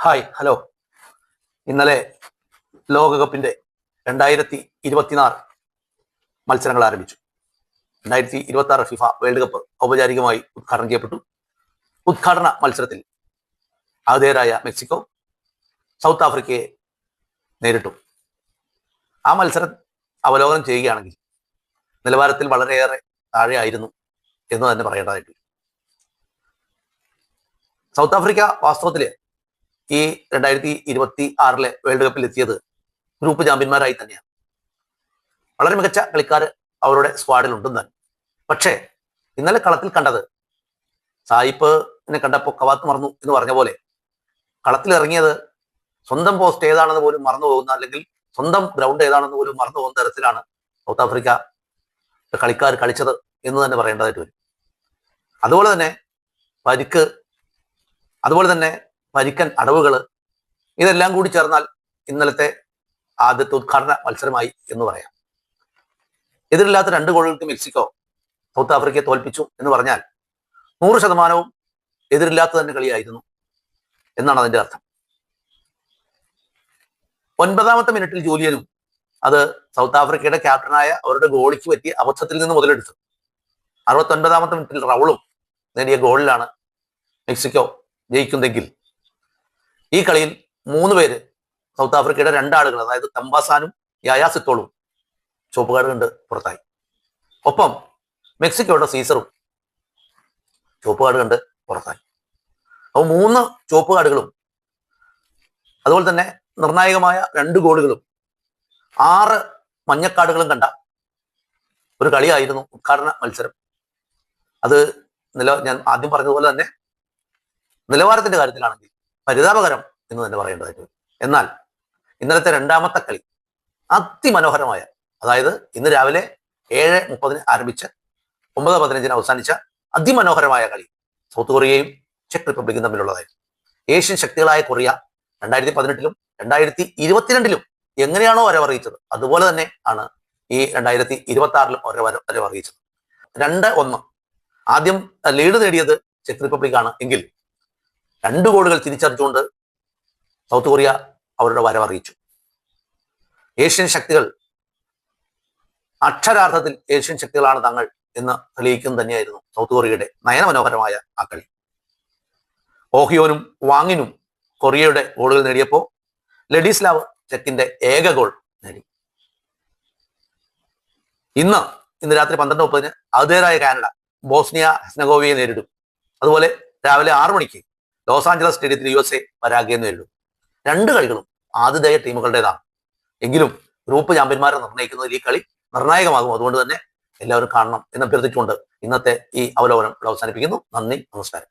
Hi hello. ഇന്നലെ ലോകകപ്പിന്റെ 2024 മത്സരങ്ങൾ ആരംഭിച്ചു. 2026 ഫിഫ വേൾഡ് കപ്പ് ഔപചാരികമായി ഉദ്ഘാടനം ചെയ്യപ്പെട്ടു. ഉദ്ഘാടന മത്സരത്തിൽ ആതിഥേയരായ മെക്സിക്കോ സൗത്ത് ആഫ്രിക്കയെ നേരിട്ടു. ആ മത്സരം അവലോകനം ചെയ്യുകയാണെങ്കിൽ നിലവാരത്തിൽ വളരെയേറെ താഴെയായിരുന്നു എന്ന് തന്നെ പറയേണ്ടതായിട്ട്. സൗത്ത് ആഫ്രിക്ക വാസ്തവത്തില് ഈ 2026 വേൾഡ് കപ്പിൽ എത്തിയത് ഗ്രൂപ്പ് ചാമ്പ്യന്മാരായി തന്നെയാണ്. വളരെ മികച്ച കളിക്കാർ അവരുടെ സ്ക്വാഡിൽ ഉണ്ടെന്ന്. പക്ഷേ ഇന്നലെ കളത്തിൽ കണ്ടത് സായിപ്പിനെ കണ്ടപ്പോൾ കവാത്ത് മറന്നു എന്ന് പറഞ്ഞ പോലെ കളത്തിൽ ഇറങ്ങിയത് സ്വന്തം പോസ്റ്റ് ഏതാണെന്ന് പോലും മറന്നു പോകുന്ന, അല്ലെങ്കിൽ സ്വന്തം ഗ്രൗണ്ട് ഏതാണെന്ന് പോലും മറന്നു പോകുന്ന തരത്തിലാണ് സൗത്ത് ആഫ്രിക്ക കളിക്കാർ കളിച്ചത് എന്ന് തന്നെ പറയേണ്ടതായിട്ട് വരും. അതുപോലെ തന്നെ പരിക്ക്, അതുപോലെ തന്നെ പരിക്കൻ അടവുകൾ, ഇതെല്ലാം കൂടി ചേർന്നാൽ ഇന്നലത്തെ ആദ്യത്തെ ഉദ്ഘാടന മത്സരമായി എന്ന് പറയാം. എതിരില്ലാത്ത 2 ഗോളുകൾക്ക് മെക്സിക്കോ സൗത്ത് ആഫ്രിക്കയെ തോൽപ്പിച്ചു എന്ന് പറഞ്ഞാൽ 100% എതിരില്ലാത്ത തന്നെ കളിയായിരുന്നു എന്നാണ് അതിന്റെ അർത്ഥം. 9ാമത്തെ മിനിറ്റിൽ ജൂലിയനും അത് സൗത്ത് ആഫ്രിക്കയുടെ ക്യാപ്റ്റനായ അവരുടെ ഗോളിക്ക് പറ്റിയ അബദ്ധത്തിൽ നിന്ന് മുതലെടുത്തു. 69ാമത്തെ മിനിറ്റിൽ റൗളും നേടിയ ഗോളിലാണ് മെക്സിക്കോ ജയിക്കുന്നതെങ്കിൽ ഈ കളിയിൽ 3 പേര് സൗത്ത് ആഫ്രിക്കയുടെ 2 ആളുകൾ, അതായത് തമ്പാസാനും യായാസിത്തോളും ചുവപ്പ് കാർഡ് കണ്ട് പുറത്തായി. ഒപ്പം മെക്സിക്കോയുടെ സീസറും ചുവപ്പ് കാർഡ് കണ്ട് പുറത്തായി. അപ്പോൾ 3 ചുവപ്പ് കാർഡുകളും അതുപോലെ തന്നെ നിർണായകമായ 2 ഗോളുകളും 6 മഞ്ഞക്കാർഡുകളും കണ്ട ഒരു കളിയായിരുന്നു ഉദ്ഘാടന മത്സരം. അത് ഞാൻ ആദ്യം പറഞ്ഞതുപോലെ തന്നെ നിലവാരത്തിന്റെ കാര്യത്തിലാണെങ്കിൽ പരിതാപകരം എന്ന് തന്നെ പറയേണ്ടതായിട്ട് വരും. എന്നാൽ ഇന്നലത്തെ 2ാമത്തെ കളി അതിമനോഹരമായ, അതായത് ഇന്ന് രാവിലെ 7:30 ആരംഭിച്ച് 9:15 അവസാനിച്ച അതിമനോഹരമായ കളി സൗത്ത് കൊറിയയും ചെക്ക് റിപ്പബ്ലിക്കും തമ്മിലുള്ളതായിരുന്നു. ഏഷ്യൻ ശക്തികളായ കൊറിയ 2018-ലും 2022-ലും എങ്ങനെയാണോ വരവറിയിച്ചത് അതുപോലെ തന്നെ ആണ് ഈ 2026-ലും വരവറിയിച്ചത്. 2-1 ആദ്യം ലീഡ് നേടിയത് ചെക്ക് റിപ്പബ്ലിക്കാണ്. എങ്കിൽ 2 ഗോളുകൾ തിരിച്ചടിച്ചുകൊണ്ട് സൗത്ത് കൊറിയ അവരുടെ വരവറിയിച്ചു. ഏഷ്യൻ ശക്തികൾ, അക്ഷരാർത്ഥത്തിൽ ഏഷ്യൻ ശക്തികളാണ് തങ്ങൾ എന്ന് തെളിയിക്കുന്നത് തന്നെയായിരുന്നു സൗത്ത് കൊറിയയുടെ നയനമനോഹരമായ ആ കളി. ഓഹിയോനും വാങ്ങിനും കൊറിയയുടെ ഗോളുകൾ നേടിയപ്പോൾ ലഡീസ്ലാവ് ചെക്കിന്റെ ഏക ഗോൾ നേടി. ഇന്ന് രാത്രി 12:30 ആതിഥേയരായ കാനഡ ബോസ്നിയ ഹെർസഗോവിനയെ നേരിടും. അതുപോലെ രാവിലെ 6 മണിക്ക് ലോസ് ആഞ്ചലസ് സ്റ്റേഡിയത്തിൽ USA പരാഗ്വയെ നേരിടും. 2 കളികളും ആതിഥേയ ടീമുകളുടേതാണ്. എങ്കിലും ഗ്രൂപ്പ് ചാമ്പ്യന്മാരെ നിർണ്ണയിക്കുന്നതിൽ ഈ കളി നിർണായകമാകും. അതുകൊണ്ട് തന്നെ എല്ലാവരും കാണണം എന്ന് അഭ്യർത്ഥിച്ചുകൊണ്ട് ഇന്നത്തെ ഈ അവലോകനം അവസാനിപ്പിക്കുന്നു. നന്ദി, നമസ്കാരം.